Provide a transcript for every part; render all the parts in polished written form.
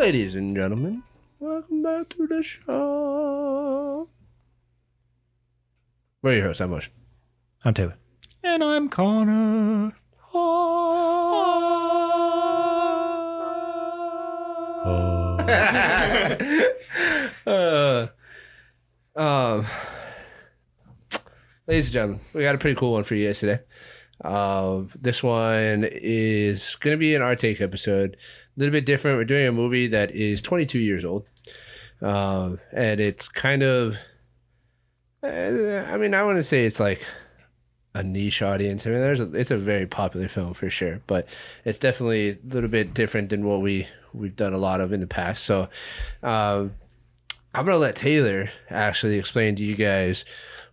Ladies and gentlemen, welcome back to the show. We're your hosts. I'm Motion. I'm Taylor. And I'm Connor. Ladies and gentlemen, we got a pretty cool one for you guys today. This one is going to be an our take episode. A little bit different. We're doing a movie that is 22 years old. And it's kind of, I want to say it's like a niche audience. I mean, it's a very popular film for sure, but it's definitely a little bit different than what we've done a lot of in the past. So I'm going to let Taylor actually explain to you guys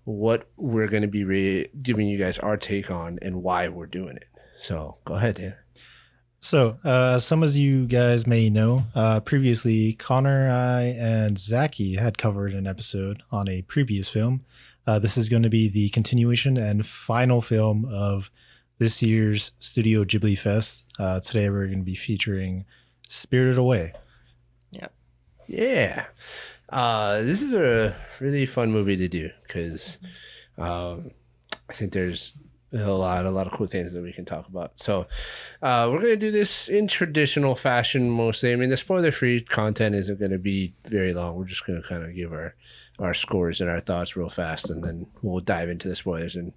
what we're going to be giving you guys our take on and why we're doing it. So go ahead, Taylor. So, some of you guys may know, previously, Connor, I, and Zachy had covered an episode on a previous film. This is going to be the continuation and final film of this year's Studio Ghibli Fest. Today, we're going to be featuring Spirited Away. Yep. Yeah. This is a really fun movie to do because I think there's a lot of cool things that we can talk about. So we're going to do this in traditional fashion mostly. I mean, the spoiler-free content isn't going to be very long. We're just going to kind of give our scores and our thoughts real fast, and then we'll dive into the spoilers and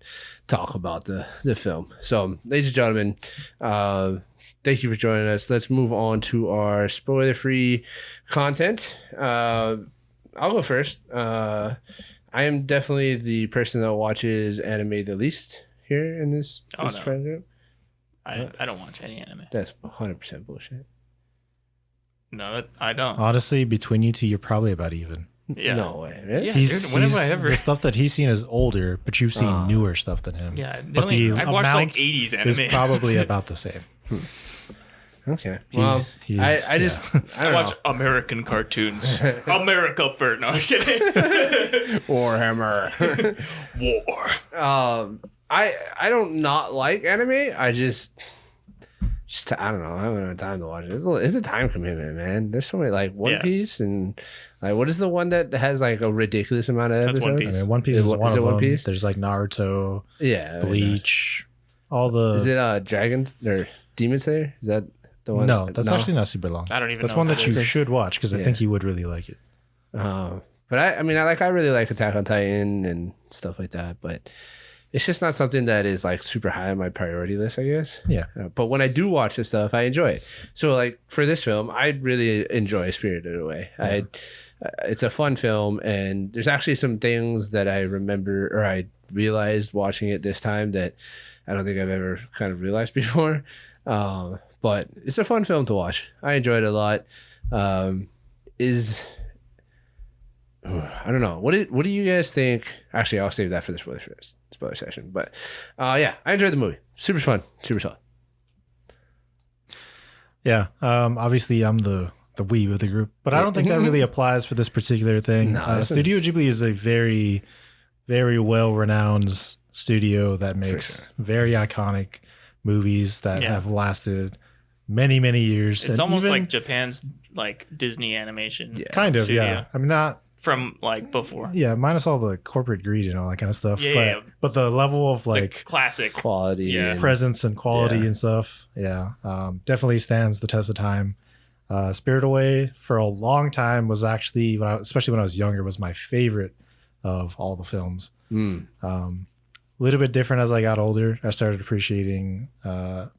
talk about the film. So, ladies and gentlemen, thank you for joining us. Let's move on to our spoiler-free content. I'll go first. I am definitely the person that watches anime the least here in this friend group. I don't watch any anime. That's 100% bullshit. No, I don't. Honestly, between you two, you're probably about even. Yeah. No way, really? Yeah, dude, when have I ever... The stuff that he's seen is older, but you've seen newer stuff than him. Yeah, but I've watched like 80s anime. Is probably about the same. Okay. Well, I watch American cartoons. America for... No, I'm kidding. Warhammer. War. I don't not like anime. I just I don't know. I haven't had time to watch it. It's a time commitment, man. There's so many, like One Piece, and like what is the one that has like a ridiculous amount of episodes? That's One Piece. I mean, One Piece is one of them. One Piece? There's like Naruto, yeah, Bleach, all the. Is it Dragons or Demon Slayer? Is that the one? No, that's actually not super long. I don't even That's know. one that you should watch because I think you would really like it. But I really like Attack on Titan and stuff like that, but it's just not something that is like super high on my priority list, I guess. Yeah. But when I do watch this stuff, I enjoy it. So like for this film, I really enjoy Spirited Away. Yeah. It's a fun film, and there's actually some things that I remember or I realized watching it this time that I don't think I've ever kind of realized before. But it's a fun film to watch. I enjoyed it a lot. I don't know. What do you guys think? Actually, I'll save that for the spoiler session. But yeah, I enjoyed the movie. Super fun. Super solid. Yeah. Obviously, I'm the weeb of the group, but I don't think that really applies for this particular thing. No, Studio Ghibli is a very, very well-renowned studio that makes very iconic movies that have lasted many, many years. It's almost like Japan's like Disney animation. Yeah. Kind of, studio. yeah. I mean, not from like before. Yeah, minus all the corporate greed and all that kind of stuff. Yeah, but the level of like the classic quality, presence and quality and stuff, definitely stands the test of time. Spirited Away for a long time was actually, especially when I was younger, was my favorite of all the films. A little bit different as I got older. I started appreciating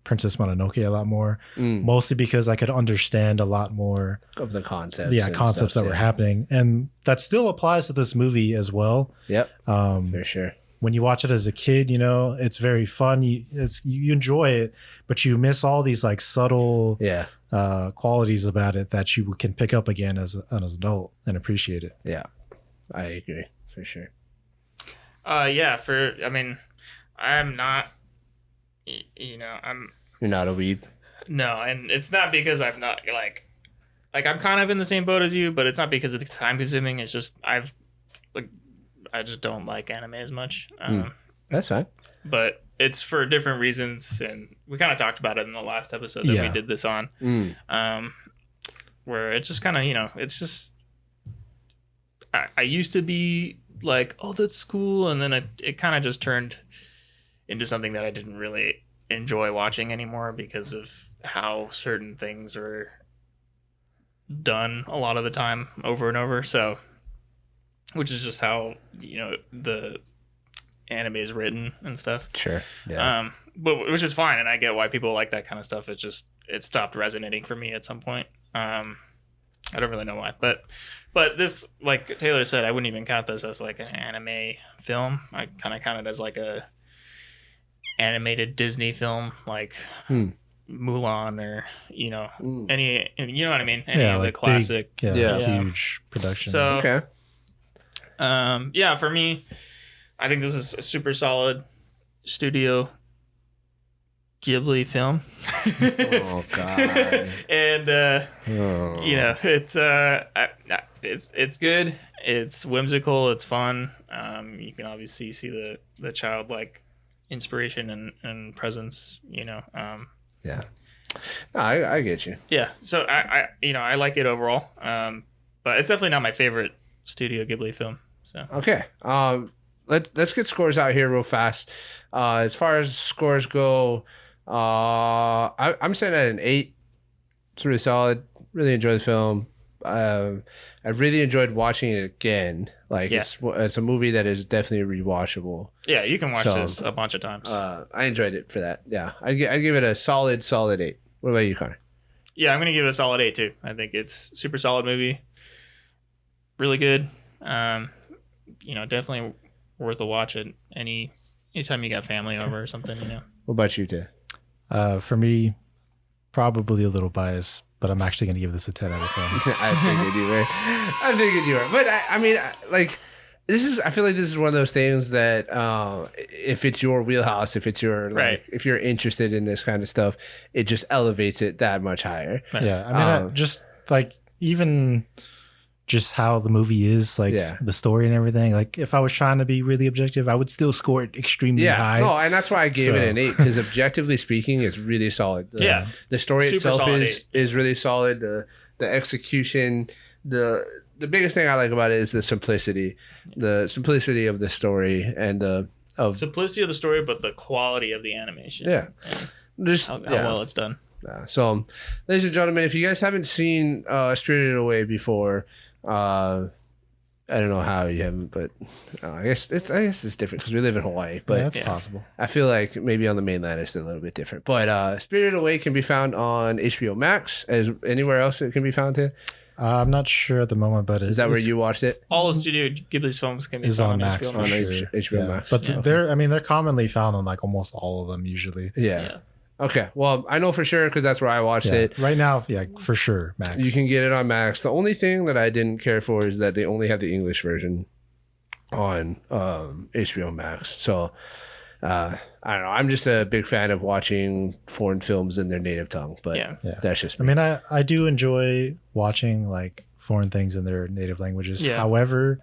Princess Mononoke a lot more, mostly because I could understand a lot more of the concepts. Yeah, concepts that were happening, and that still applies to this movie as well. Yep, for sure. When you watch it as a kid, it's very fun. You enjoy it, but you miss all these like subtle qualities about it that you can pick up again as an adult and appreciate it. Yeah, I agree for sure. I'm not, You're not a weeb? No, and it's not because I'm not, like I'm kind of in the same boat as you, but it's not because it's time consuming. It's just, I just don't like anime as much. That's fine. But it's for different reasons, and we kind of talked about it in the last episode that we did this on. where it's just kind of, it's just I used to be like, oh, that's cool, and then it kind of just turned into something that I didn't really enjoy watching anymore because of how certain things are done a lot of the time over and over. So, which is just how the anime is written and stuff. Sure. Yeah. But which is fine, and I get why people like that kind of stuff. It's just it stopped resonating for me at some point. I don't really know why, but this, like Taylor said, I wouldn't even count this as like an anime film. I kind of count it as like a animated Disney film, like Mulan or any, you know what I mean? Any of the like classic, big, huge production. So Okay. For me, I think this is a super solid Studio Ghibli film. Oh God. And it's good. It's whimsical. It's fun. You can obviously see the childlike inspiration and presence. Yeah. No, I get you. Yeah. So I like it overall. But it's definitely not my favorite Studio Ghibli film. So Okay. Let's get scores out here real fast. As far as scores go, I'm sitting at an 8. It's really solid. Really enjoy the film. I really enjoyed watching it again. Like it's a movie that is definitely rewatchable. Yeah, you can watch this a bunch of times. I enjoyed it for that. Yeah, I give it a solid 8. What about you, Connor? Yeah, I'm gonna give it a solid 8 too. I think it's super solid movie. Really good. Definitely worth a watch at anytime you got family over or something. What about you, Ted? For me, probably a little biased, but I'm actually going to give this a 10 out of 10. I figured you were. But I mean, like, I feel like this is one of those things that if it's your wheelhouse, if it's your, right, if you're interested in this kind of stuff, it just elevates it that much higher. Yeah. I mean, just like, even just how the movie is, like the story and everything. Like, if I was trying to be really objective, I would still score it extremely high. No, and that's why I gave it an 8, because objectively speaking, it's really solid. The story super itself solid is really solid. The execution, the biggest thing I like about it is the simplicity of the story and simplicity of the story, but the quality of the animation. Yeah, just how well it's done. So, ladies and gentlemen, if you guys haven't seen Spirited Away before, I don't know how you haven't, but I guess it's different because we live in Hawaii. But that's possible. I feel like maybe on the mainland it's a little bit different. But Spirited Away can be found on HBO Max. As anywhere else it can be found to? I'm not sure at the moment, but is that where you watched it? All of Studio Ghibli's films can be found on Max, HBO Max. HBO Max. But they're commonly found on like almost all of them usually. Yeah. Okay, well, I know for sure because that's where I watched it. Right now, for sure, Max. You can get it on Max. The only thing that I didn't care for is that they only have the English version on HBO Max. So, I don't know. I'm just a big fan of watching foreign films in their native tongue, but that's just me. I mean, I do enjoy watching like foreign things in their native languages. Yeah. However,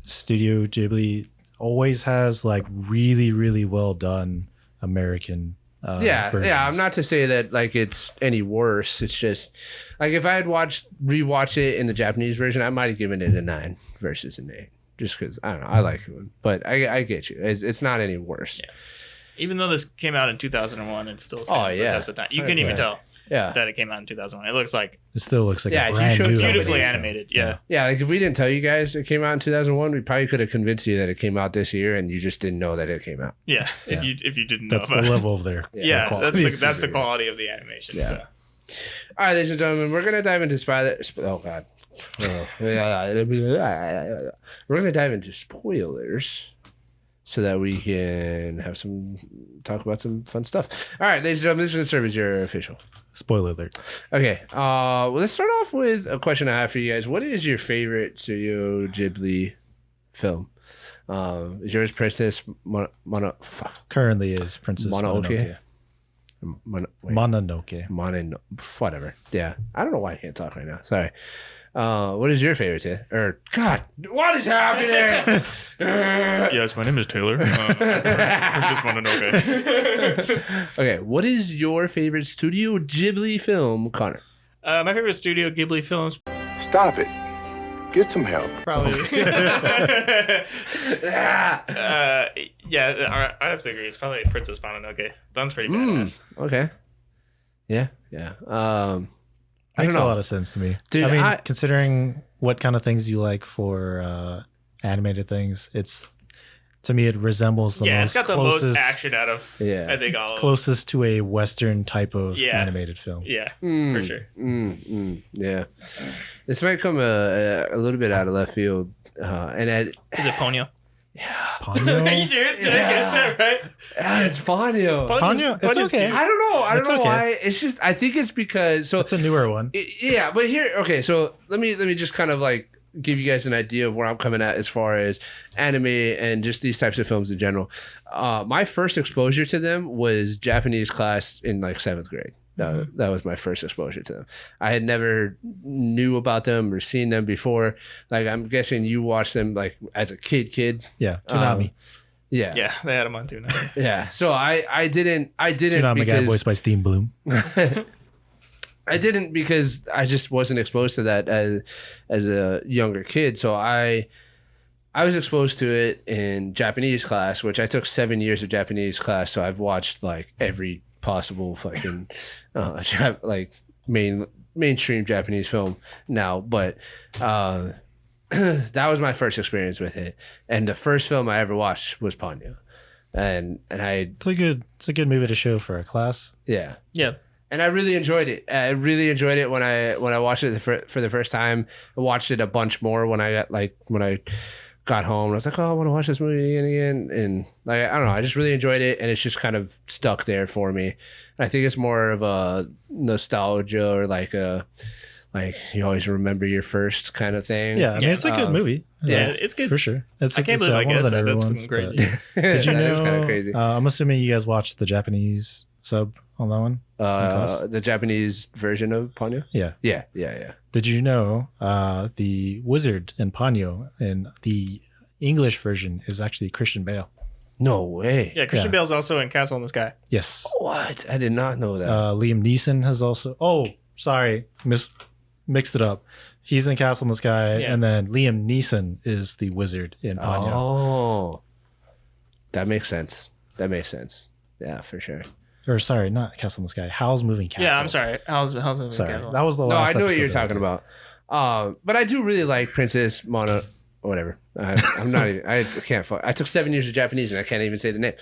Studio Ghibli always has like really, really well done American versions. I'm not to say that like it's any worse. It's just like if I had rewatched it in the Japanese version, I might have given it a 9 versus an 8, just because I don't know. I like it, but I get you. It's not any worse. Yeah. Even though this came out in 2001, it still stands the test of time. You couldn't even tell that it came out in 2001. It still looks like a brand new, beautifully animated. Yeah. Like if we didn't tell you guys it came out in 2001, we probably could have convinced you that it came out this year, and you just didn't know that it came out. Yeah, if you didn't know. That's the level of their that's the quality of the animation. Yeah. So. All right, ladies and gentlemen, we're gonna dive into God. We're gonna dive into spoilers so that we can talk about some fun stuff. All right, ladies and gentlemen, this is gonna serve as your official spoiler alert. Okay, well, let's start off with a question I have for you guys. What is your favorite Studio Ghibli film? Is yours Princess Currently is Princess Mononoke? Mononoke. Whatever. Yeah, I don't know why I can't talk right now. Sorry. What is your favorite, Ted? Or God, what is happening? Yes, my name is Taylor. Princess Mononoke. Okay, what is your favorite Studio Ghibli film, Connor? My favorite Studio Ghibli films, Stop it. Get some help. probably. Yeah, I have to agree. It's probably Princess Mononoke. That's pretty badass. Okay. Yeah. I Makes don't a know. lot of sense to me. Dude, I mean, I- considering what kind of things you like for animated things, to me it resembles the Yeah, most it's got the closest, most action out of. Yeah. I think all of them. closest to a Western type of Yeah. animated film. Yeah, for sure. Yeah. This might come a little bit out of left field. Is it Ponyo? Ponyo? Are you serious? Did I guess that right? It's Ponyo. Ponyo, it's okay. I don't know. I don't It's know okay. why. It's just I think it's because It's a newer one. yeah, but here okay, so let me just kind of like give you guys an idea of where I'm coming at as far as anime and just these types of films in general. My first exposure to them was Japanese class in like 7th grade. That was my first exposure to them. I had never knew about them or seen them before. Like I'm guessing you watched them like as a kid. Yeah, Toonami. Yeah. Yeah, they had him on too now. Yeah. So I didn't Toonami guy because voiced by Steam Bloom. I didn't because I just wasn't exposed to that as a younger kid. So I was exposed to it in Japanese class, which I took 7 years of Japanese class. So I've watched like every possible fucking like mainstream Japanese film now. But that was my first experience with it, and the first film I ever watched was Ponyo, and I It's a good movie to show for a class. yeah. Yeah. And I really enjoyed it. I really enjoyed it when I watched it for the first time. I watched it a bunch more when I got home. I was like, oh, I want to watch this movie again. And like I don't know, I just really enjoyed it, and it's just kind of stuck there for me. I think it's more of a nostalgia or like you always remember your first kind of thing. Yeah, I mean, it's a good movie. Yeah, it's good. For sure. I can't believe I one of guessed the that. newer That's ones, fucking crazy. but- Did you That know? is kind of crazy. I'm assuming you guys watched the Japanese sub on that one. The Japanese version of Ponyo. Yeah. Yeah. Did you know the wizard in Ponyo in the English version is actually Christian Bale? No way. Yeah, Christian Yeah. Bale's also in Castle in the Sky. Yes. What? I did not know that. Liam Neeson has also. Oh, sorry, mixed it up. He's in Castle in the Sky, Yeah. and then Liam Neeson is the wizard in Ponyo. Oh, that makes sense. Yeah, for sure. Or sorry, not Castle in the Sky. Howl's Moving Castle. Yeah, I'm sorry. How's moving Sorry, Castle? that was the No, last. I know what you're episode that I talking did. about. But I do really like Princess Mono. Whatever. I'm not even. I can't. I took 7 years of Japanese and I can't even say the name.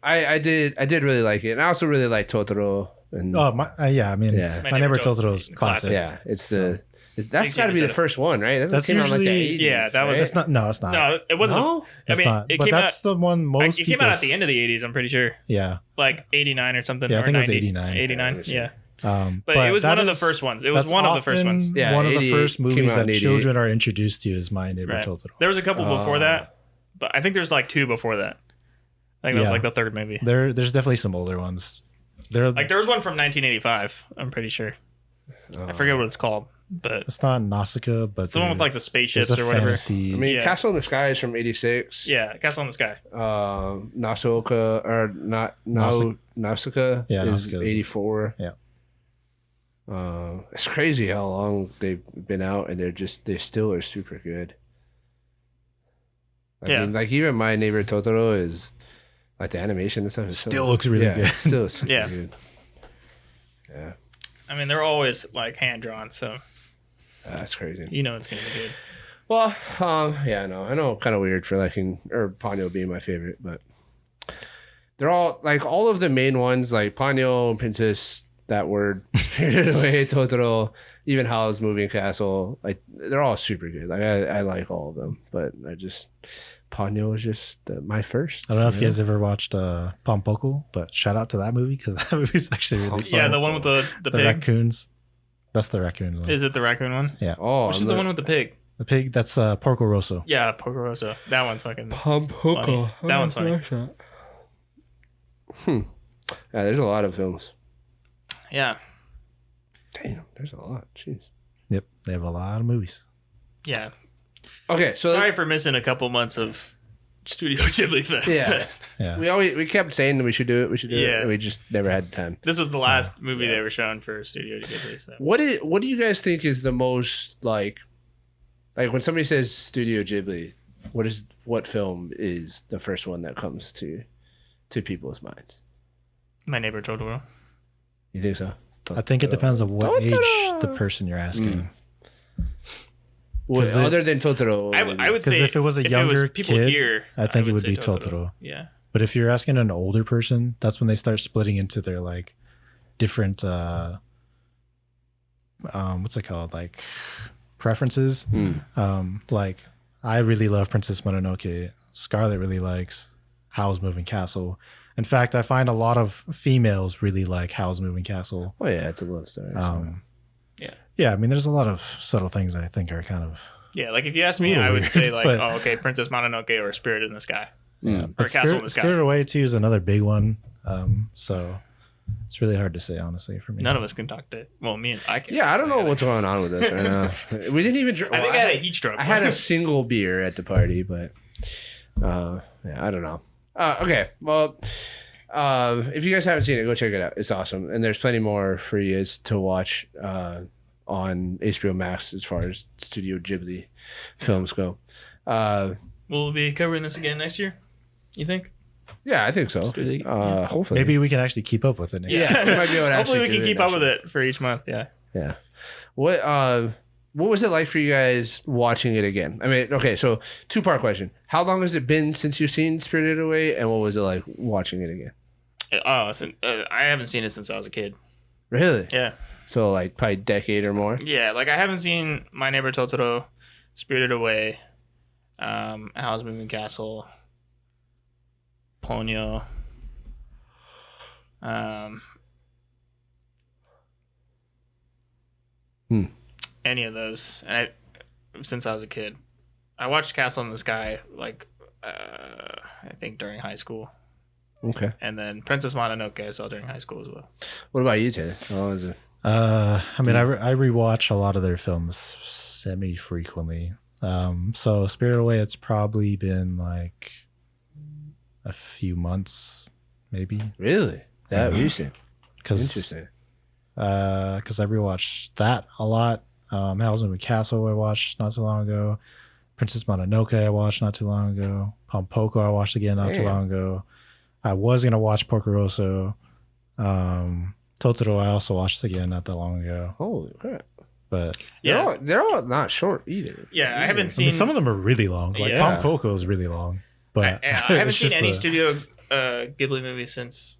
I did really like it, and I also really like Totoro. And Oh, yeah. I mean, Yeah. my neighbor Totoro is Classic. classic. yeah, it's the. That's Thanks, got to be Jimmy the first one, right? That's came out in like the usually- 80s, Yeah, that was- right? It's not. No, it's not. No, it wasn't. No? I It's mean, not. it But came that's out. the one most. It came out at people- the end of the 80s. I'm pretty sure, Yeah. like 89 or something. Yeah, I or think it was 90. 89. 89. Yeah, Yeah, but it was that one of the is- first ones. It was that's one of the first often ones. Yeah, one of the 88 first came movies out in that 88. children are introduced to is My Neighbor Right. Totoro. There was a couple before that, but I think there's like two before that. I think that was Yeah. like the third movie. There's definitely some older ones. There, Like there was one from 1985. I'm pretty sure. I forget what it's called, but it's not Nausicaa, but it's the one with like the spaceships there's a or whatever. fantasy. I mean, Yeah. Castle in the Sky is from '86. Yeah, Castle in the Sky. Nausicaa or not Nausicaa Yeah, is Nausicaa is- '84. Yeah. It's crazy how long they've been out, and they still are super good. I mean, like even My Neighbor Totoro is like the animation and stuff. Is Still looks really good. it's still super Yeah. good. Yeah, I mean, they're always like hand drawn, so that's crazy. you know it's gonna be good. Well, yeah, I know, kind of weird for liking or Ponyo being my favorite, but they're all like all of the main ones, like Ponyo, Princess, that word, Spirited Away, Totoro, even Howl's Moving Castle, like they're all super good. Like I like all of them, but Ponyo is just my first. I don't know if you guys ever watched Pompoko, but shout out to that movie because that movie's actually really fun. Yeah, the one with the the pig. raccoons. That's the raccoon one. Is it the raccoon one? Oh, Which is the one with the pig? The pig, that's Porco Rosso. Yeah, Porco Rosso. That one's fucking. Pompoko. Funny. That one's funny. Yeah, there's a lot of films. Yeah, Damn, there's a lot. Jeez. Yep, they have a lot of movies. yeah. Okay, so Sorry for missing a couple months of Studio Ghibli Fest. Yeah. Yeah. We kept saying that we should do it, Yeah. and we just never had the time. This was the last movie they were showing for Studio Ghibli. So. What do you guys think is the most like when somebody says Studio Ghibli, what film is the first one that comes to people's minds? My Neighbor Totoro. You think so? I think it depends on what age the person you're asking. Well, other than Totoro, I would say if it was a younger people kid, here, I think it would say be Totoro. Yeah. But if you're asking an older person, that's when they start splitting into their like different what's it called? Like preferences. Like I really love Princess Mononoke. Scarlett really likes Howl's Moving Castle. In fact, I find a lot of females really like Howl's Moving Castle. oh yeah, it's a love story. Yeah, I mean, there's a lot of subtle things I think are kind of Yeah, like if you ask me, I would say like, oh, okay, Princess Mononoke or Spirit in the Sky. yeah. Or Castle in the Sky. Spirited Away too is another big one. So it's really hard to say honestly for me. None of us can talk to. Well, me and I can. Yeah, I don't know what's going on with us right now. We didn't even. I think I had a heat stroke. I had a single beer at the party, but yeah, I don't know. Okay, well, if you guys haven't seen it, go check it out. It's awesome, and there's plenty more for you guys to watch on HBO Max as far as Studio Ghibli films go. We'll be covering this again next year. You think? Yeah, I think so. Hopefully, Maybe we can actually keep up with it next Yeah, we might be able to Hopefully, we actually can do keep next up with year. it for each month. Yeah. Yeah. What was it like for you guys watching it again? I mean, okay, so 2-part question. How long has it been since you've seen Spirited Away, and what was it like watching it again? I haven't seen it since I was a kid. Really? Yeah. So like probably a decade or more? Yeah, like I haven't seen My Neighbor Totoro, Spirited Away, Howl's Moving Castle, Ponyo. Any of those, and since I was a kid, I watched Castle in the Sky like I think during high school, Okay. and then Princess Mononoke I saw during high school as well. What about you, Taylor? How was it? I mean, I rewatch a lot of their films semi-frequently. So Spirited Away, it's probably been like a few months, maybe. Really? That recent? Cause, Interesting. Because I rewatched that a lot. Howl's Moving Castle I watched not too long ago. Princess Mononoke I watched not too long ago. Pompoko I watched again not too long ago. I was going to watch Porco Rosso. Totoro I also watched again not that long ago. Holy crap. But Yes. They're all not short either. Yeah, I haven't I mean, seen some of them are really long. Like Yeah. Pompoko is really long. But I haven't it's seen just any a- Studio Ghibli movies since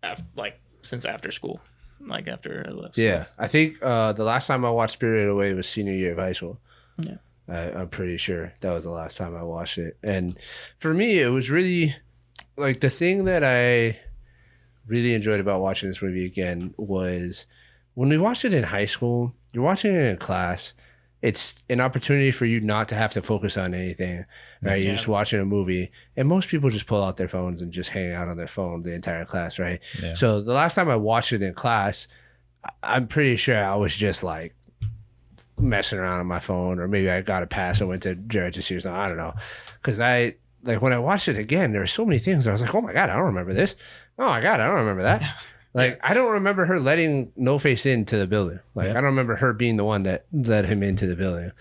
after school, like after I left. school. Yeah. I think the last time I watched Spirited Away was senior year of high school. Yeah. I'm pretty sure that was the last time I watched it. And for me, it was really like the thing that I really enjoyed about watching this movie again was when we watched it in high school, you're watching it in class. It's an opportunity for you not to have to focus on anything, right? You're just watching a movie, and most people just pull out their phones and just hang out on their phone the entire class, right? Yeah. So the last time I watched it in class, I'm pretty sure I was just like messing around on my phone, or maybe I got a pass and went to Jared to see or something. I don't know, because when I watched it again, there were so many things. I was like, oh my god, I don't remember this. Oh my god, I don't remember that. Like, I don't remember her letting No Face into the building. Like, I don't remember her being the one that let him into the building.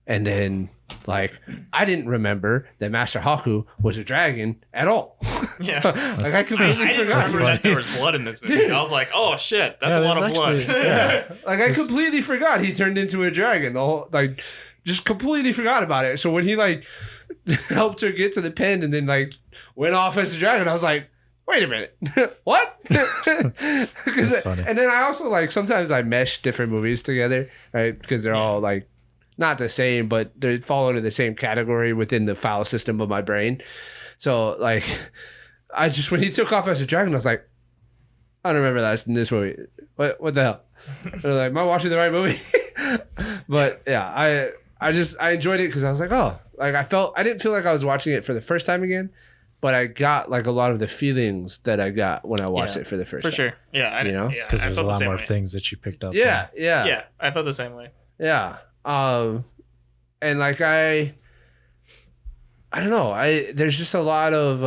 And then, like, I didn't remember that Master Haku was a dragon at all. Yeah. Like, I completely I didn't forgot. remember that there was blood in this movie. I was like, oh shit, that's a lot of blood. Like, I completely forgot he turned into a dragon. The whole, like, just completely forgot about it. So when he, like, helped her get to the pen and then, like, went off as a dragon, I was like, wait a minute, what? That's funny. And then I also, like, sometimes I mesh different movies together, right? Because they're all, like, not the same, but they fall into the same category within the file system of my brain. So, like, when he took off as a dragon, I was like, I don't remember that in this movie. What the hell? And I'm like, am I watching the right movie? But yeah, I enjoyed it because I was like, oh, like I didn't feel like I was watching it for the first time again, but I got like a lot of the feelings that I got when I watched it for the first time. For sure. Yeah. You know? Because I there's a felt the lot same more way. things that you picked up. Yeah, yeah, Yeah, I felt the same way. yeah. And like I I don't know. There's just a lot of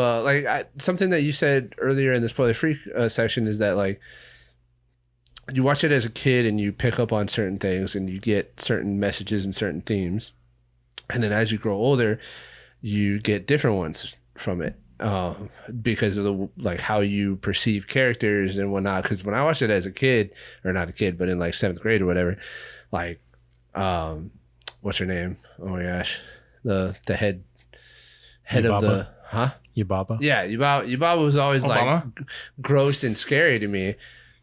something that you said earlier in the spoiler free section is that like you watch it as a kid and you pick up on certain things and you get certain messages and certain themes, and then as you grow older, you get different ones from it because of the like how you perceive characters and whatnot. Because when I watched it as a kid, or not a kid, but in like 7th grade or whatever, like what's her name? Oh my gosh, the head Yubaba? of the Yubaba. Yeah, Yubaba was always Obama? like gross and scary to me,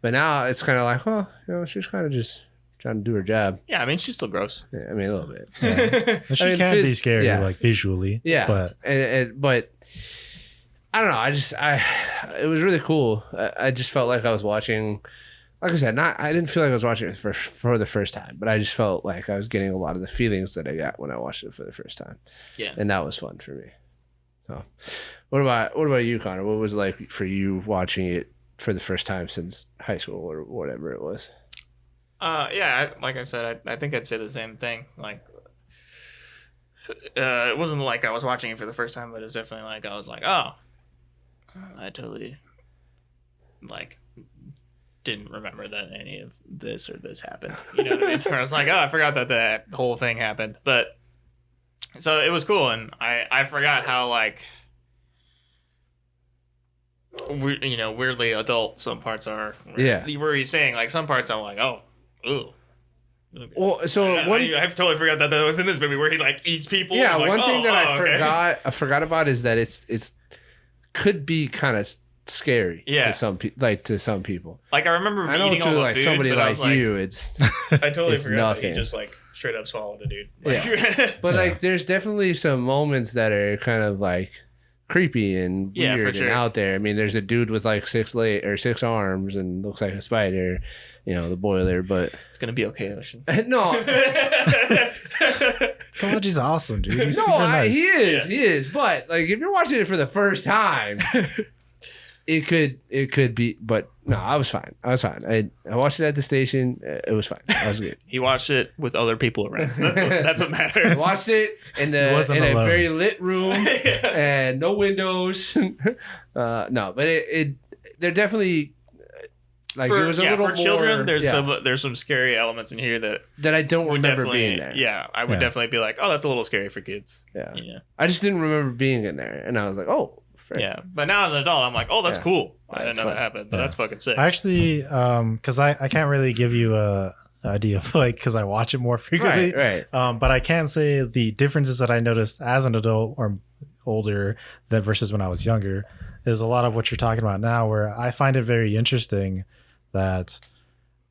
but now it's kind of like, well, you know, she's kind of just trying to do her job. Yeah, I mean, she's still gross. Yeah, I mean, a little bit. And she I mean, can be scary, yeah. like visually. Yeah, But but I don't know. It was really cool. I just felt like I was watching. Like I said, I didn't feel like I was watching it for the first time, but I just felt like I was getting a lot of the feelings that I got when I watched it for the first time. Yeah. And that was fun for me. So, what about you, Connor? What was it like for you watching it for the first time since high school or whatever it was? Yeah, like I said, I think I'd say the same thing. Like, it wasn't like I was watching it for the first time, but it's definitely like I was like, oh, I totally like didn't remember that any of this or this happened. You know what I mean? Or I was like, oh, I forgot that whole thing happened. But so it was cool, and I forgot how like weirdly adult some parts are. Yeah. Where he's saying like some parts I'm like, oh, ooh. Well, so I totally forgot that was in this movie where he like eats people. Yeah, like, one thing that okay. I forgot about is that it's could be kind of scary. Yeah. to some people. Like I remember I know eating to all the like food, somebody but I like was like, you, it's I totally it's forgot that nothing. he just like straight up swallowed a dude. Yeah. But like there's definitely some moments that are kind of like creepy and Yeah, weird for sure. and out there. I mean, there's a dude with like 6 arms and looks like a spider, you know, the boiler, but It's gonna be okay, Ocean. no. Kawaji's awesome, dude. He's No, super nice. he is. But like, if you're watching it for the first time, it could be. But no, I was fine. I watched it at the station. It was fine. I was good. He watched it with other people around. That's what I matters. watched it in He wasn't a alone. very lit room and no windows. No, but it they're definitely like it was a little for children. more, There's some scary elements in here that I don't would remember definitely being there. Yeah, I would Yeah. definitely be like, oh, that's a little scary for kids. Yeah. Yeah. I just didn't remember being in there, and I was like, oh, frick. Yeah, but now as an adult, I'm like, oh, that's Yeah. cool. I That's didn't know fun. that happened, but Yeah. that's fucking sick. I actually, because I can't really give you a idea of like, because I watch it more frequently. Right. But I can say the differences that I noticed as an adult or older that versus when I was younger is a lot of what you're talking about now, where I find it very interesting that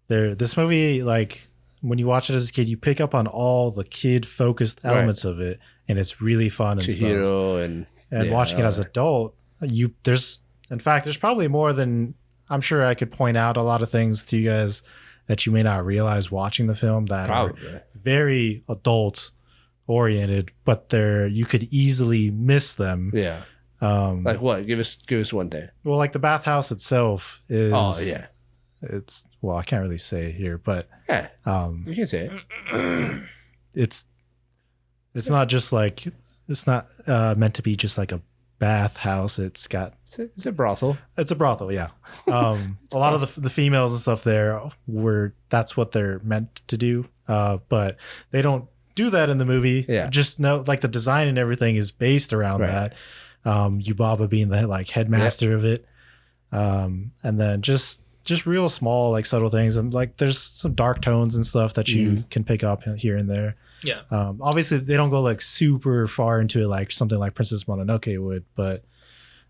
this movie, like when you watch it as a kid, you pick up on all the kid focused elements of it, and it's really fun and stuff. Chihiro and Watching it as an adult, there's probably more than I'm sure. I could point out a lot of things to you guys that you may not realize watching the film that probably. are very adult oriented, but you could easily miss them. Yeah. Like what? Give us one thing. Well, like the bathhouse itself is. Oh yeah. It's I can't really say it here, but Yeah. You can say it. it's not just like it's not meant to be just like a bathhouse. It's It's a brothel. It's a brothel, yeah. A lot of the females and stuff there that's what they're meant to do, but they don't do that in the movie. Yeah. Just know like the design and everything is based around Right. that. Yubaba being the like headmaster of it, and then just real small like subtle things, and like there's some dark tones and stuff that you can pick up here and there. Yeah. Obviously they don't go like super far into it like something like Princess Mononoke would, but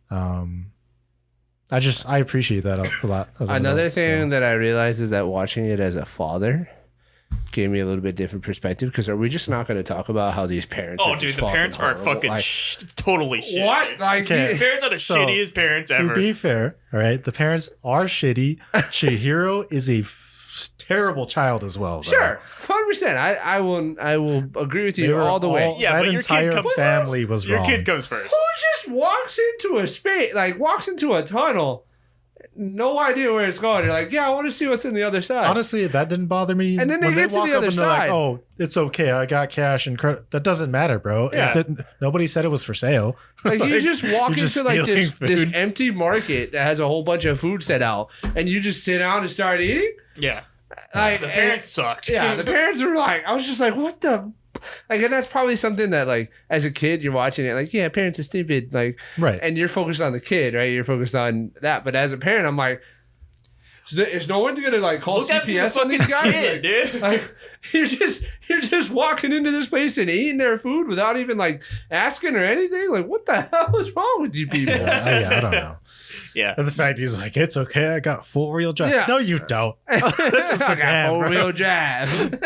I appreciate that a lot. as an Another adult, thing so. that I realized is that watching it as a father gave me a little bit different perspective, because are we just not going to talk about how these parents Oh, are dude, just the parents are horrible? fucking Like, totally shit. what? dude. Like, Okay. The parents are the So, shittiest parents To ever. be fair, all right, the parents are shitty. Chihiro is a terrible child as well. though. sure, 100%. I will agree with They you were all the way. all- Yeah, that but your kid entire comes family first. was Your wrong. kid comes first. Who just walks into a space, like walks into a tunnel, no idea where it's going. You're like, yeah, I want to see what's in the other side. Honestly, that didn't bother me. And then they when get to walk the up other and they're like, side. "Oh, it's okay. I got cash and credit." That doesn't matter, bro. Yeah. Nobody said it was for sale. Like, you just walk you're just into like stealing this food. empty market that has a whole bunch of food set out, and you just sit down and start eating. Yeah. Like, The parents sucked. Yeah, the parents were like, I was just like, what the. Like, and that's probably something that, like, as a kid, you're watching it, like, yeah, parents are stupid, like, Right. and you're focused on the kid, right? You're focused on that. But as a parent, I'm like, is no one gonna like call Look after the CPS on these fucking guys? kid, dude. Like, you're just walking into this place and eating their food without even like asking or anything. Like, what the hell is wrong with you people? I don't know. Yeah. And the fact he's like, "It's okay. I got 4-wheel drive." Yeah. No, you don't. That's a I got sedan, bro. 4-wheel drive.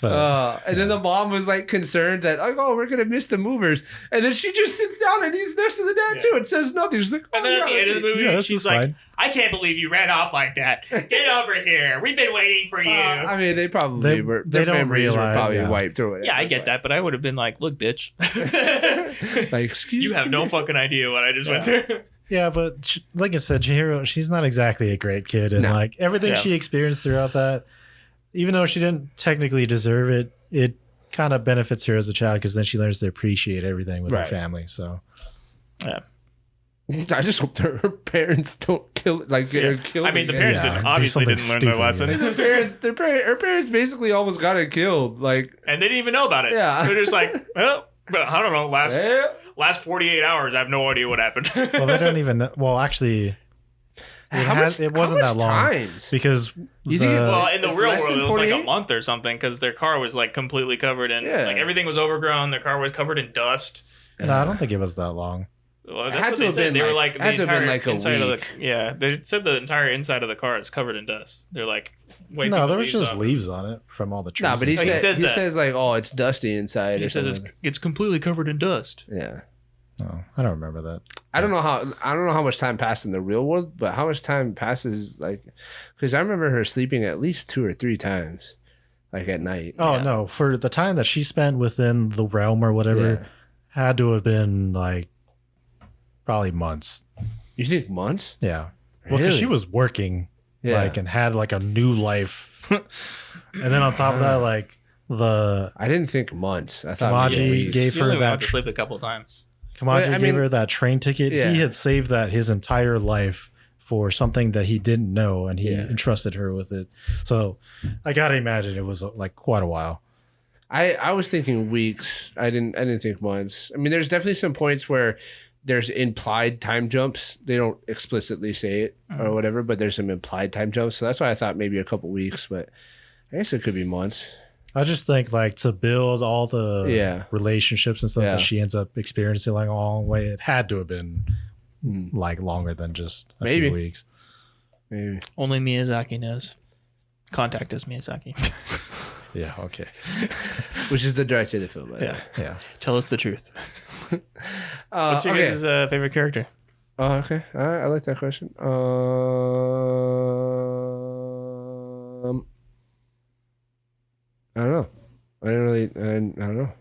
But, And then the mom was like concerned that like, oh, we're gonna miss the movers, and then she just sits down and eats next to the dad too and says nothing. She's like, oh, And then at the end of the movie, Yeah, this she's is like, fine. I can't believe you ran off like that. Get over here. We've been waiting for you. I mean, they probably They- were. they Their don't memories realize- were probably yeah. wiped or whatever. Yeah, I get that, but I would have been like, look, bitch. Like, excuse You have no fucking idea what I just went through. yeah, but like I said, Chihiro, she's not exactly a great kid, and No. like everything Yeah. she experienced throughout that, even though she didn't technically deserve it, it kind of benefits her as a child because then she learns to appreciate everything with her Right. family. So Yeah. I just hope her parents don't kill like get her killed. I mean, the again. parents Yeah, didn't, do obviously something didn't learn their stupid lesson. again. Her parents basically almost got her killed. Like, And they didn't even know about it. Yeah. They're just like, well, but I don't know, eh? last 48 hours, I have no idea what happened. well, they don't even know. Well, actually, it wasn't how much that long times? because You think it- Well, in the It's real less world, than it was like a 48? month or something because their car was like completely covered in, Yeah. like everything was overgrown. Their car was covered in dust. no, I don't think it was that long. Well, It that's had what to they have said. been They were like- like, had the to have been entire like a inside of week. the, yeah, they said the entire inside of the car is covered in dust. They're like, wiping No, the there was leaves just off. leaves on it from all the trees. No, but he, and He stuff. says says that. like, oh, it's dusty inside. He or says something. it's completely covered in dust. Yeah. Oh, I don't remember that. I don't know how much time passed in the real world, but how much time passes like, because I remember her sleeping at least 2 or 3 times, like at night. Oh Yeah. no, for the time that she spent within the realm or whatever, Yeah. had to have been like probably months. You think months? Yeah. Well, because she Really? was working, Yeah. like, and had like a new life, and then on top of that, like the I didn't think months. I thought Kamaji maybe weeks. gave She her only went that out to sleep a couple times. Kamaji I gave mean- her that train ticket. Yeah. He had saved that his entire life for something that he didn't know, and he Yeah. entrusted her with it. So I gotta imagine it was like quite a while. I was thinking weeks. I didn't think months. I mean, there's definitely some points where there's implied time jumps. They don't explicitly say it or whatever, but there's some implied time jumps. So that's why I thought maybe a couple weeks, but I guess it could be months. I just think like to build all the Yeah. relationships and stuff Yeah. that she ends up experiencing like along the way, it had to have been Hmm. like longer than just a Maybe. few weeks. Maybe. Only Miyazaki knows. Contact us, Miyazaki. Yeah. Okay. Which is the director of the film. By the Yeah. way. Yeah. Tell us the truth. What's your okay. guys' favorite character? Oh, okay. All right. I like that question. I don't know. I don't really. I don't know.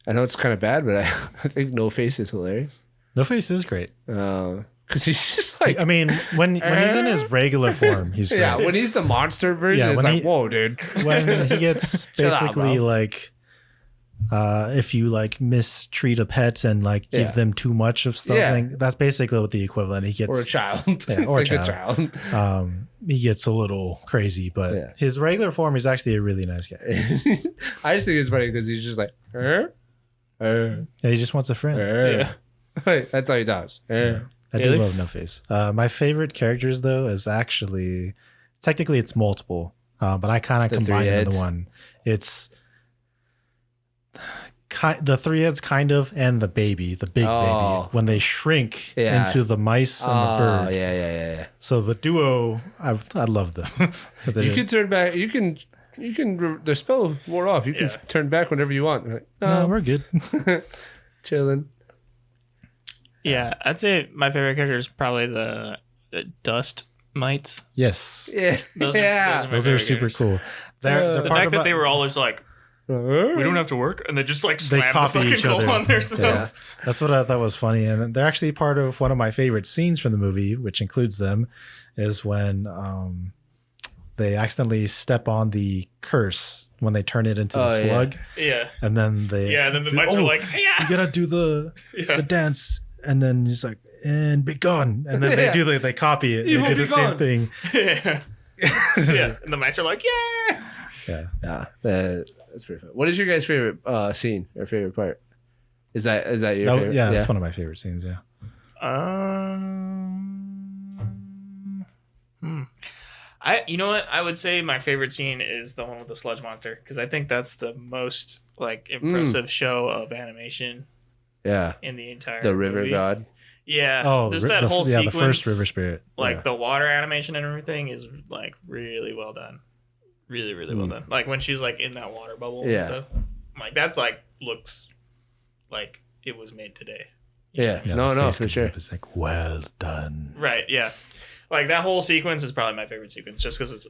I know it's kind of bad, but I think No Face is hilarious. No Face is great. Because he's just like, I mean, when he's in his regular form, he's great. yeah. When he's the monster version, Yeah, it's when like, he- whoa, dude. When he gets Shut up, basically bro. like if you like mistreat a pet and like give Yeah. them too much of something, Yeah. that's basically what the equivalent. He gets Or a child. Yeah, It's or a like a child. he gets a little crazy, but Yeah. his regular form is actually a really nice guy. I just think it's funny because he's just like, Yeah, he just wants a friend. Yeah. Wait, that's how he does. I Taylor? do love No Face. My favorite characters though is actually technically it's multiple, but I kind of The combine three them into heads? one. It's the 3 heads kind of and the baby, the big Oh. baby, when they shrink Yeah. into the mice and the Oh, bird. yeah. So the duo, I love them. You can turn back. You can. The spell wore off. You can Yeah. turn back whenever you want. Like, no, we're good. chilling. Yeah, I'd say my favorite character is probably the dust mites. Yes, Yeah, Those are- yeah. my those are favorite super characters. cool. They're The part fact of that they were always like, We don't have to work, and they just like slam the copy fucking each goal other. on their Yeah. post. That's what I thought was funny, and they're actually part of one of my favorite scenes from the movie, which includes them, is when they accidentally step on the curse when they turn it into the Oh, yeah. slug, Yeah, and then they yeah. And then the mice are like, you yeah, gotta do the yeah. dance, and then he's like, and be gone, and then they copy it, Evil they do be the same gone. thing. yeah, yeah. And the mice are like, yeah. Yeah. Yeah, that's pretty fun. What is your guys' favorite scene or favorite part? Is that your favorite? Yeah, that's one of my favorite scenes. Yeah. You know what? I would say my favorite scene is the one with the sludge monster because I think that's the most like impressive show of animation Yeah, in the entire the river movie. god. Yeah. Oh, just that whole sequence. the first river spirit. Like Yeah. the water animation and everything is like really well done. Really, really well done. Like when she's like in that water bubble and Yeah. stuff. Like that's like looks like it was made today. Yeah, Yeah, no, the no, face for comes sure. up, it's like, well done. Right, yeah. Like that whole sequence is probably my favorite sequence just because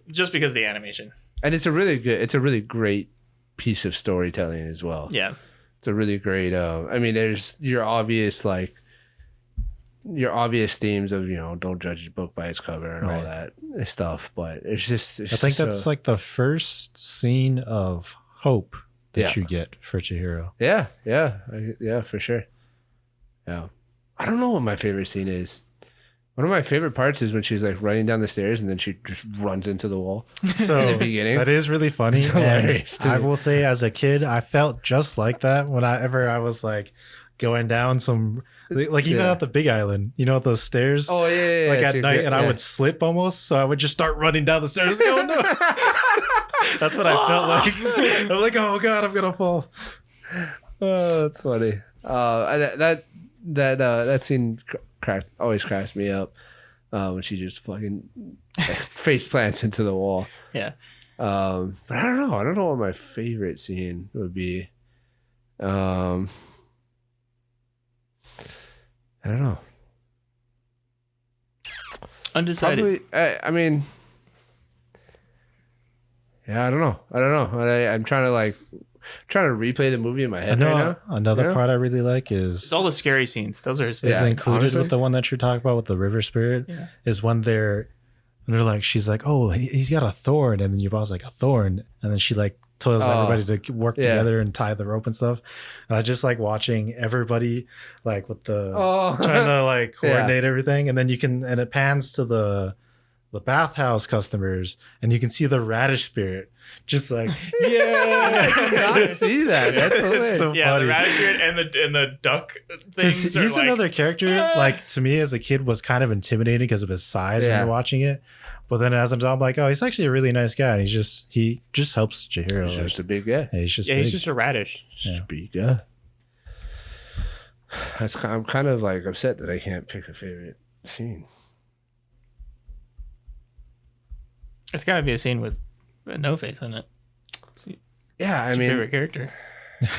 of the animation. And it's a really great piece of storytelling as well. Yeah. It's a really great. I mean, there's your obvious themes of don't judge a book by its cover and all that stuff, but it's I think that's like the first scene of hope that Yeah. you get for Chihiro. yeah, for sure. Yeah, I don't know what my favorite scene is. One of my favorite parts is when she's like running down the stairs and then she just runs into the wall. So In the beginning. that is really funny. It's hilarious And to I me. will say, as a kid, I felt just like that whenever I was like going down some, like even Yeah. at the Big Island, those stairs. Oh yeah, like it's at a night, great- and I yeah. would slip almost, so I would just start running down the stairs. Like, oh no! That's what I felt like. I'm like, oh god, I'm gonna fall. Oh, that's funny. That scene always cracks me up when she just fucking face plants into the wall. Yeah. But I don't know. I don't know what my favorite scene would be. I don't know. Undecided. Probably. I mean, yeah. I don't know. I'm trying to replay the movie in my I head right know now. another Yeah. part I really like is It's all the scary scenes. Those are his is favorite. included honestly. with the one that you're talking about with the river spirit. Yeah. Is when they're like, she's like, oh, he's got a thorn, and then your boss like a thorn, and then she like tells Oh, everybody to work yeah. together and tie the rope and stuff. And I just like watching everybody like with the Oh, trying to like Yeah. coordinate everything, and then it pans to the bathhouse customers, and you can see the radish spirit just like I did not see that. That's hilarious. it's so Yeah, funny. the radish spirit and the duck 'Cause things. Are he's like, another character, "Ah." like to me as a kid was kind of intimidating because of his size when Yeah. you're watching it. But then as an adult, I'm like, oh, he's actually a really nice guy. And he just helps Chihiro. He's Like, just a big guy. yeah, he's just Yeah, big. he's just a radish. Just a big guy. I'm kind of like upset that I can't pick a favorite scene. It's got to be a scene with No Face in it. Yeah, I Your mean, favorite character.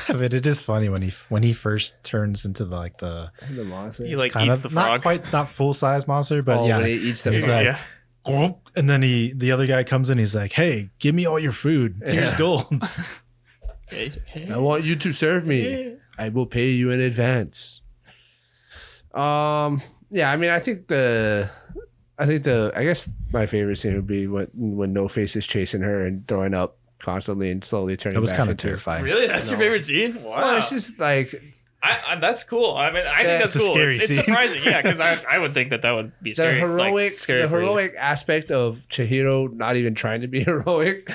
But it is funny when he first turns into the the monster. He like kind eats of the frog. not full size monster, but When yeah. he eats the He's frog. like, yeah. And then the other guy comes in. He's like, "Hey, give me all your food. Here's Yeah. gold." Yeah, he's like, hey. I want you to serve me. I will pay you in advance. Yeah, I mean, I guess my favorite scene would be when No Face is chasing her and throwing up constantly and slowly turning. That was back kind of into- terrifying. Really? That's your No. favorite scene? Wow. Well, it's just like I that's cool. I mean, I Yeah, think that's it's a cool. scary It's scene. surprising. Yeah, because I would think that would be the scary. heroic, like, scary the for you. heroic aspect of Chihiro not even trying to be heroic.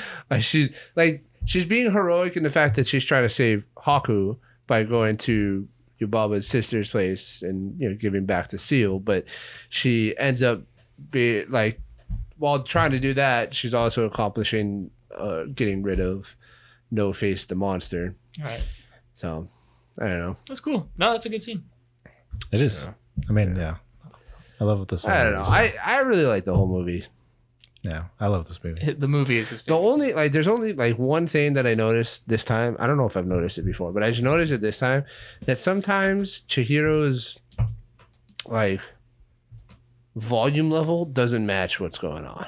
She's being heroic in the fact that she's trying to save Haku by going to Yubaba's sister's place and giving back the seal, but she ends up while trying to do that, she's also accomplishing getting rid of No Face the monster. All right. So I don't know. That's cool. No, that's a good scene. It is. I mean, yeah. I love this. I don't know. I really like the whole movie. Yeah, I love this movie. The movie is his The favorite. only there's only one thing that I noticed this time. I don't know if I've noticed it before, but I just noticed it this time that sometimes Chihiro's volume level doesn't match what's going on.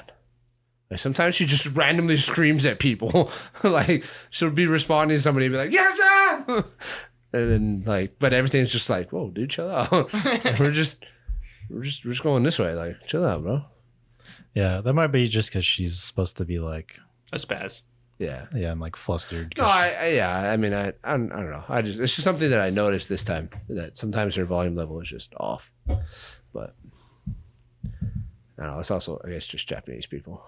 Like sometimes she just randomly screams at people. Like she'll be responding to somebody and be like, "Yes, ma'am!" And then like, but everything's just like, "Whoa, dude, chill out." we're just going this way. Like, chill out, bro. Yeah, that might be just because she's supposed to be like A spaz. Yeah. Yeah, I'm like flustered. No, I mean, I don't know. It's just something that I noticed this time that sometimes her volume level is just off. But I don't know. It's also, I guess, just Japanese people.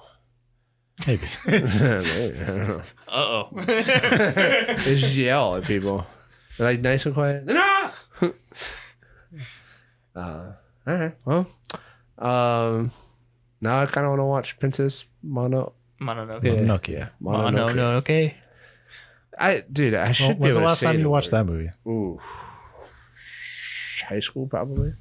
Maybe. Maybe, I don't know. Uh-oh. They just yell at people. They're like nice and quiet. No! All right. Well, now I kind of want to watch Princess Mononoke. Yeah. Mononoke. I should be. When's the able to last say time you the watched word. that movie? Ooh. High school, probably.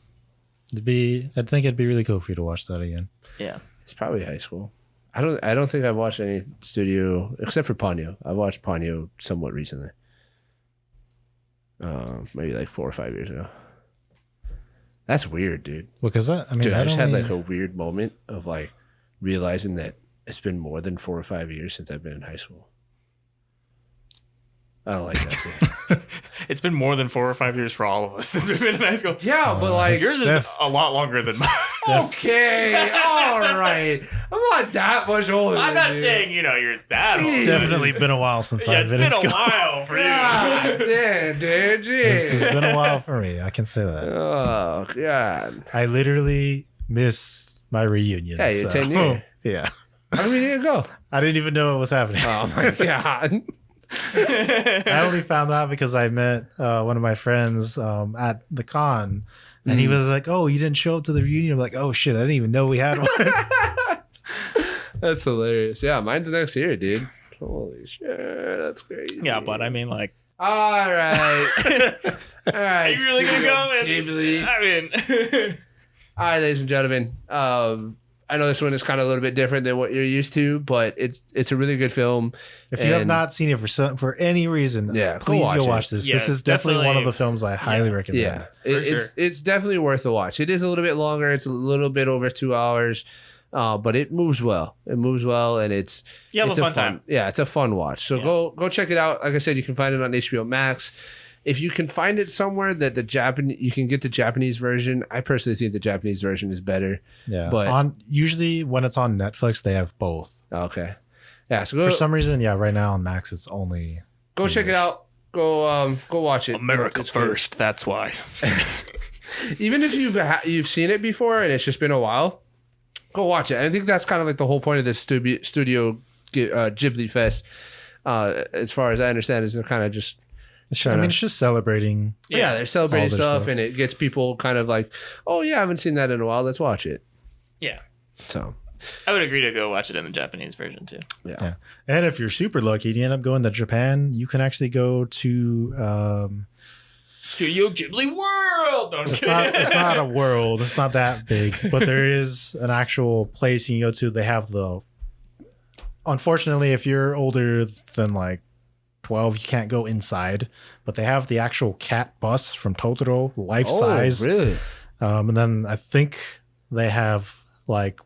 I think it'd be really cool for you to watch that again. Yeah. It's probably high school. I don't think I've watched any studio except for Ponyo. I watched Ponyo somewhat recently. Maybe like 4 or 5 years ago. That's weird, dude. Because I Just had like a weird moment of like realizing that it's been more than 4 or 5 years since I've been in high school. I don't like that, dude. It's been more than 4 or 5 years for all of us since we've been in high school. Yeah, but like Yours is a lot longer than mine. okay, all right. I'm not that much older. I'm not than you. saying, you're that old. It's definitely been a while since Yeah, I've it's been been in a school. while for you. God damn, dude. This has Jeez. been a while for me. I can say that. Oh god. I literally missed my reunion. Yeah, you're 10 years. Yeah. How did we need to go? I didn't even know it was happening. Oh my god. I only found out because I met one of my friends at the con, and he was like, "Oh, you didn't show up to the reunion." I'm like, "Oh shit, I didn't even know we had one." That's hilarious. Yeah, mine's next year, dude. Holy shit, that's crazy. Yeah, but I mean, like, All right. All right. are you really going to go? Ghibli. I mean, All right, ladies and gentlemen. I know this one is kind of a little bit different than what you're used to, but it's a really good film. If you have And- not seen it for any reason, Yeah, please go go watch watch it. this. Yeah, This is definitely one of definitely- the films I highly recommend. Yeah, For sure. it's definitely worth a watch. It is a little bit longer. It's a little bit over 2 hours, but it moves well. It moves well, and it's you have it's a fun time. Yeah, it's a fun watch. So Yeah. go check it out. Like I said, you can find it on HBO Max. If you can find it somewhere that you can get the Japanese version. I personally think the Japanese version is better. Yeah, But- usually when it's on Netflix, they have both. Okay, yeah. So For some reason, right now on Max, it's only go check it out. Go watch it. America It's good. first. That's why. Even if you've seen it before and it's just been a while, go watch it. I think that's kind of like the whole point of this Studio Ghibli Fest. As far as I understand, is they're kind of just it's just celebrating. yeah, they're celebrating All their stuff, stuff. and it gets people kind of like, oh yeah, I haven't seen that in a while. Let's watch it. Yeah. So I would agree to go watch it in the Japanese version, too. yeah. And if you're super lucky and you end up going to Japan, you can actually go to. Studio Ghibli World! No, I'm just It's not a world. It's not that big, but there is an actual place you can go to. They have unfortunately, if you're older than like 12, you can't go inside, but they have the actual cat bus from Totoro, life size. Oh, really? And then I think they have like,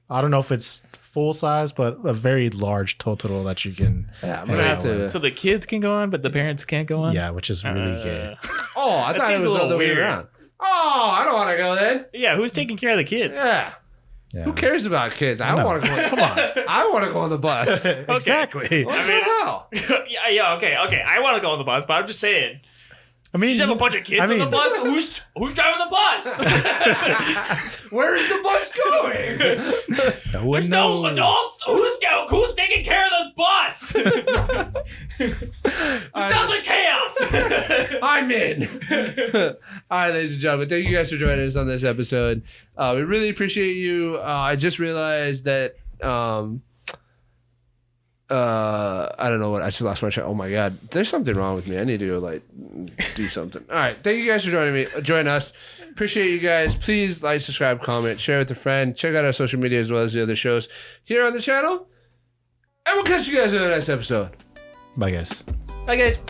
I don't know if it's full size, but a very large Totoro that you can. Yeah, I'm gonna hang have out to. with. So the kids can go on, but the parents can't go on? Yeah, which is really gay. Oh, I That thought it seems was a the little other way weird. around. Oh, I don't want to go then. Yeah, who's taking care of the kids? Yeah. Yeah. Who cares about kids? I know. want to go. Come on. I want to go on the bus. Exactly. What I mean- the hell? yeah, okay. I want to go on the bus, but I'm just saying. I mean, You have a bunch of kids on the bus? Who's driving the bus? Where's the bus going? no one There's no knows. adults? Who's taking care of the bus? It sounds like chaos. I'm in. All right, ladies and gentlemen, thank you guys for joining us on this episode. We really appreciate you. I just realized that I don't know what I just lost my track. Oh my god, there's something wrong with me. I need to go do something. All right, thank you guys for joining us. Appreciate you guys. Please like, subscribe, comment, share with a friend. Check out our social media as well as the other shows here on the channel. And we'll catch you guys in the next episode. Bye, guys. Bye, guys.